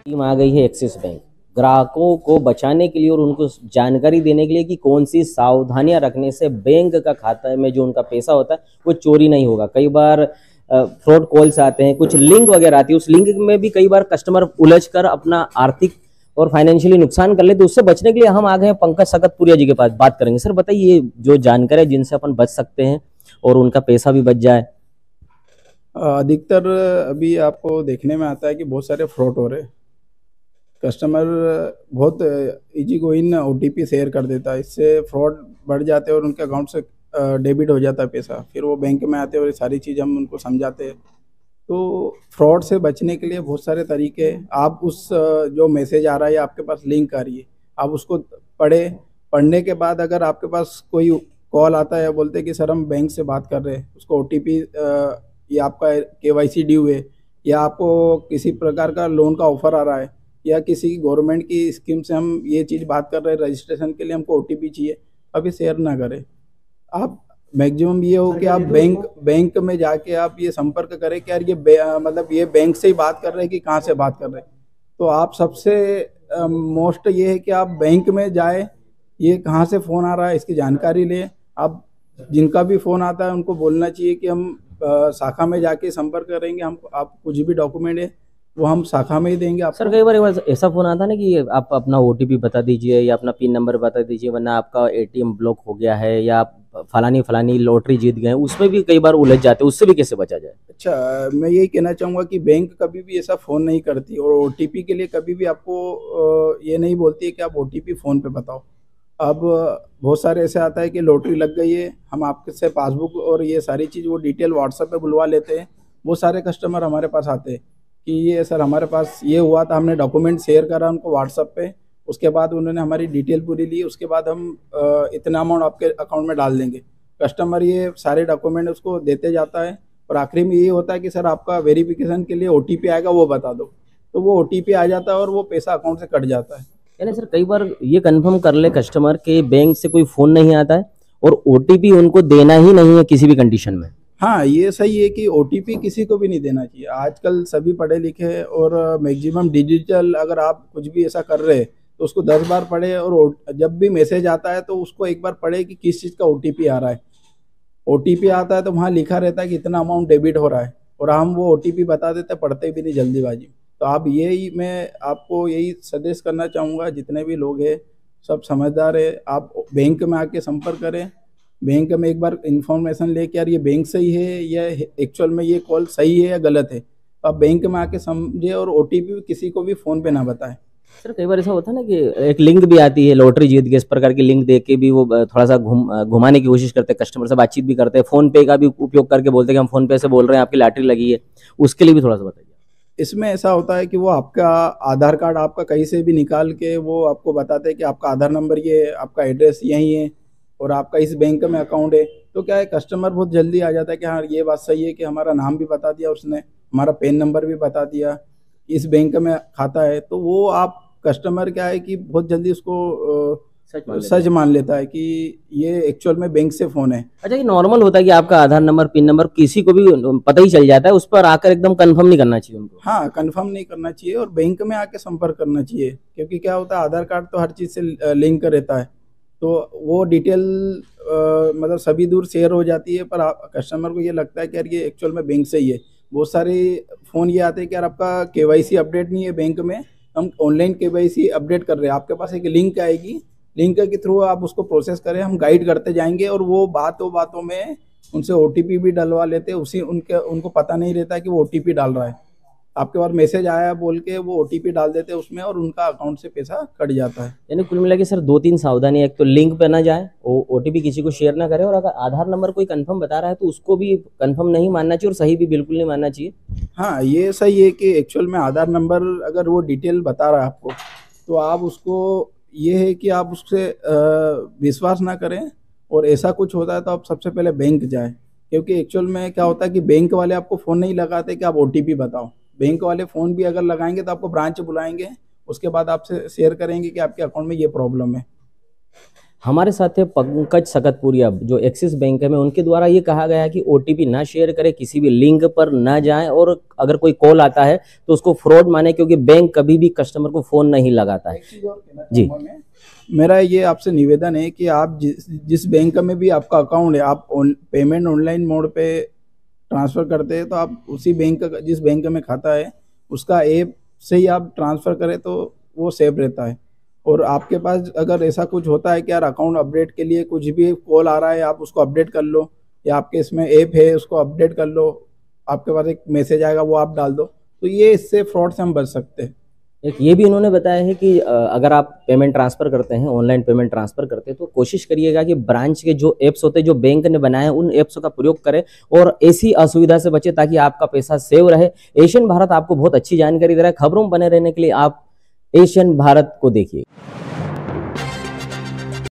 Team आ गई है axis bank ग्राहकों को बचाने के लिए और उनको जानकारी देने के लिए कि कौन सी सावधानियां रखने से बैंक का खाता में जो उनका पैसा होता है वो चोरी नहीं होगा। कई बार फ्रॉड कॉल्स आते हैं, कुछ लिंक वगैरह आती है, उस लिंक में भी कई बार कस्टमर उलझ कर अपना आर्थिक और फाइनेंशियली नुकसान कर ले। तो उससे बचने के लिए हम आ गए हैं पंकज सकतपुरिया जी के पास, बात करेंगे। सर बताइए, जो जानकारी है जिनसे अपन बच सकते हैं और उनका पैसा भी बच जाए। अधिकतर अभी आपको देखने में आता है कि बहुत सारे फ्रॉड हो रहे हैं। कस्टमर बहुत इजी गोइंग ओटीपी शेयर कर देता है, इससे फ्रॉड बढ़ जाते हैं और उनके अकाउंट से डेबिट हो जाता है पैसा। फिर वो बैंक में आते हैं और ये सारी चीज़ हम उनको समझाते हैं। तो फ्रॉड से बचने के लिए बहुत सारे तरीके हैं। आप उस जो मैसेज आ रहा है या आपके पास लिंक आ रही है, आप उसको पढ़ने के बाद अगर आपके पास कोई कॉल आता है या बोलते हैं कि सर हम बैंक से बात कर रहे हैं, उसको ओटीपी या आपका केवाईसी ड्यू है, या आपको किसी प्रकार का लोन का ऑफर आ रहा है, या किसी गवर्नमेंट की स्कीम से हम ये चीज़ बात कर रहे हैं, रजिस्ट्रेशन के लिए हमको ओटीपी चाहिए, अभी शेयर ना करें। आप मैक्सिमम ये हो कि आप बैंक में जाके आप ये संपर्क करें कि यार ये मतलब ये बैंक से ही बात कर रहे हैं कि कहाँ से बात कर रहे हैं। तो आप सबसे मोस्ट ये है कि आप बैंक में जाए, ये कहाँ से फ़ोन आ रहा है इसकी जानकारी लें। आप जिनका भी फ़ोन आता है उनको बोलना चाहिए कि हम शाखा में जाके संपर्क करेंगे, हम आप कुछ भी डॉक्यूमेंट है वो हम शाखा में ही देंगे आपको। सर कई बार ऐसा फोन आता है ना कि आप अपना ओटीपी बता दीजिए या अपना पिन नंबर बता दीजिए, वरना आपका एटीएम ब्लॉक हो गया है या आप फलानी लॉटरी जीत गए, उसमें भी कई बार उलझ जाते हैं। उससे भी कैसे बचा जाए? अच्छा, मैं यही कहना चाहूँगा कि बैंक कभी भी ऐसा फ़ोन नहीं करती और ओटीपी के लिए कभी भी आपको ये नहीं बोलती है कि आप ओटीपी फ़ोन पे बताओ। अब बहुत सारे ऐसे आता है कि लॉटरी लग गई है, हम आपके से पासबुक और ये सारी चीज़ वो डिटेल व्हाट्सएप पे बुलवा लेते हैं। वो सारे कस्टमर हमारे पास आते हैं कि ये सर हमारे पास ये हुआ था, हमने डॉक्यूमेंट शेयर करा उनको व्हाट्सएप पे, उसके बाद उन्होंने हमारी डिटेल पूरी ली, उसके बाद हम इतना अमाउंट आपके अकाउंट में डाल देंगे। कस्टमर ये सारे डॉक्यूमेंट उसको देते जाता है और आखिरी में ये होता है कि सर आपका वेरिफिकेशन के लिए ओटीपी आएगा, वो बता दो। तो वो ओटीपी आ जाता है और वो पैसा अकाउंट से कट जाता है। यानी सर कई बार ये कंफर्म कर ले कस्टमर के बैंक से कोई फोन नहीं आता है और ओटीपी उनको देना ही नहीं है किसी भी कंडीशन में। हाँ, ये सही है कि ओटीपी किसी को भी नहीं देना चाहिए। आजकल सभी पढ़े लिखे हैं और मैक्सिमम डिजिटल, अगर आप कुछ भी ऐसा कर रहे हैं तो उसको 10 बार पढ़े और जब भी मैसेज आता है तो उसको एक बार पढ़े कि किस चीज़ का ओटीपी आ रहा है। ओटीपी आता है तो वहाँ लिखा रहता है कि इतना अमाउंट डेबिट हो रहा है और हम वो ओटीपी बता देते हैं, पढ़ते भी नहीं जल्दीबाजी। तो आप यही, मैं आपको यही सजेस्ट करना चाहूँगा, जितने भी लोग हैं सब समझदार है, आप बैंक में आके संपर्क करें। बैंक में एक बार इन्फॉर्मेशन ले कि यार ये बैंक सही है या एक्चुअल में ये कॉल सही है या गलत है, तो आप बैंक में आके समझे और ओटीपी किसी को भी फ़ोन पे ना बताएं। सर कई बार ऐसा होता है ना कि एक लिंक भी आती है, लॉटरी जीत गए, इस प्रकार की लिंक देख के भी वो थोड़ा सा घुमाने की कोशिश करते हैं, कस्टमर से बातचीत भी करते हैं, फोन पे का भी उपयोग करके बोलते हैं कि हम फोन पे से बोल रहे हैं, आपकी लॉटरी लगी है। उसके लिए भी थोड़ा सा बताइए। इसमें ऐसा होता है कि वो आपका आधार कार्ड आपका कहीं से भी निकाल के वो आपको बताते हैं कि आपका आधार नंबर ये है, आपका एड्रेस यही है और आपका इस बैंक में अकाउंट है। तो क्या है, कस्टमर बहुत जल्दी आ जाता है कि हाँ ये बात सही है कि हमारा नाम भी बता दिया उसने, हमारा पैन नंबर भी बता दिया, इस बैंक में खाता है। तो वो आप कस्टमर क्या है कि बहुत जल्दी उसको सच मान लेता है कि ये एक्चुअल में बैंक से फ़ोन है। अच्छा, ये नॉर्मल होता है कि आपका आधार नंबर पिन नंबर किसी को भी पता ही चल जाता है, उस पर आकर एकदम कंफर्म नहीं करना चाहिए उनको? हाँ, कंफर्म नहीं करना चाहिए और बैंक में आके संपर्क करना चाहिए, क्योंकि क्या होता है आधार कार्ड तो हर चीज़ से लिंक रहता है, तो वो डिटेल मतलब सभी दूर शेयर हो जाती है। पर कस्टमर को ये लगता है कि यार ये एक्चुअल में बैंक से ही है। बहुत सारे फ़ोन ये आते हैं कि यार आपका केवाईसी अपडेट नहीं है बैंक में, हम ऑनलाइन केवाईसी अपडेट कर रहे हैं, आपके पास एक लिंक आएगी, लिंक के थ्रू आप उसको प्रोसेस करें, हम गाइड करते जाएंगे। और वो बातों में उनसे ओटीपी भी डलवा लेते हैं, उनको पता नहीं रहता कि वो ओटीपी डाल रहा है। आपके पास मैसेज आया बोल के वो ओटीपी डाल देते हैं उसमें और उनका अकाउंट से पैसा कट जाता है। यानी कुल मिला के सर 2-3 सावधानी, एक तो लिंक पे ना जाए, ओटीपी किसी को शेयर ना करे, और अगर आधार नंबर कोई कंफर्म बता रहा है तो उसको भी कंफर्म नहीं मानना चाहिए और सही भी बिल्कुल नहीं मानना चाहिए। हाँ, ये सही है कि एक्चुअल में आधार नंबर अगर वो डिटेल बता रहा है आपको, तो आप उसको, ये है कि आप उससे विश्वास ना करें। और ऐसा कुछ होता है तो आप सबसे पहले बैंक जाए, क्योंकि एक्चुअल में क्या होता है कि बैंक वाले आपको फ़ोन नहीं लगाते कि आप ओटीपी बताओ। बैंक वाले फ़ोन भी अगर लगाएंगे तो आपको ब्रांच बुलाएंगे, उसके बाद आपसे शेयर करेंगे कि आपके अकाउंट में ये प्रॉब्लम है। हमारे साथ है पंकज सकतपुरिया जो एक्सिस बैंक में, उनके द्वारा ये कहा गया है कि ओटीपी ना शेयर करें, किसी भी लिंक पर ना जाएं, और अगर कोई कॉल आता है तो उसको फ्रॉड माने, क्योंकि बैंक कभी भी कस्टमर को फोन नहीं लगाता है। जी, मेरा ये आपसे निवेदन है कि आप जिस बैंक में भी आपका अकाउंट है, आप पेमेंट ऑनलाइन मोड पे ट्रांसफ़र करते हैं, तो आप उसी बैंक का, जिस बैंक में खाता है उसका ऐप से ही आप ट्रांसफ़र करें तो वो सेफ रहता है। और आपके पास अगर ऐसा कुछ होता है कि यार अकाउंट अपडेट के लिए कुछ भी कॉल आ रहा है, आप उसको अपडेट कर लो, या आपके इसमें ऐप है उसको अपडेट कर लो, आपके पास एक मैसेज आएगा वो आप डाल दो, तो ये इससे फ्रॉड से हम बच सकते हैं। एक ये भी उन्होंने बताया है कि अगर आप पेमेंट ट्रांसफ़र करते हैं, ऑनलाइन पेमेंट ट्रांसफ़र करते हैं, तो कोशिश करिएगा कि ब्रांच के जो ऐप्स होते हैं जो बैंक ने बनाए हैं उन ऐप्स का प्रयोग करें और ऐसी असुविधा से बचे ताकि आपका पैसा सेव रहे। एशियन भारत आपको बहुत अच्छी जानकारी दे रहा है। खबरों में बने रहने के लिए आप एशियन भारत को देखिए।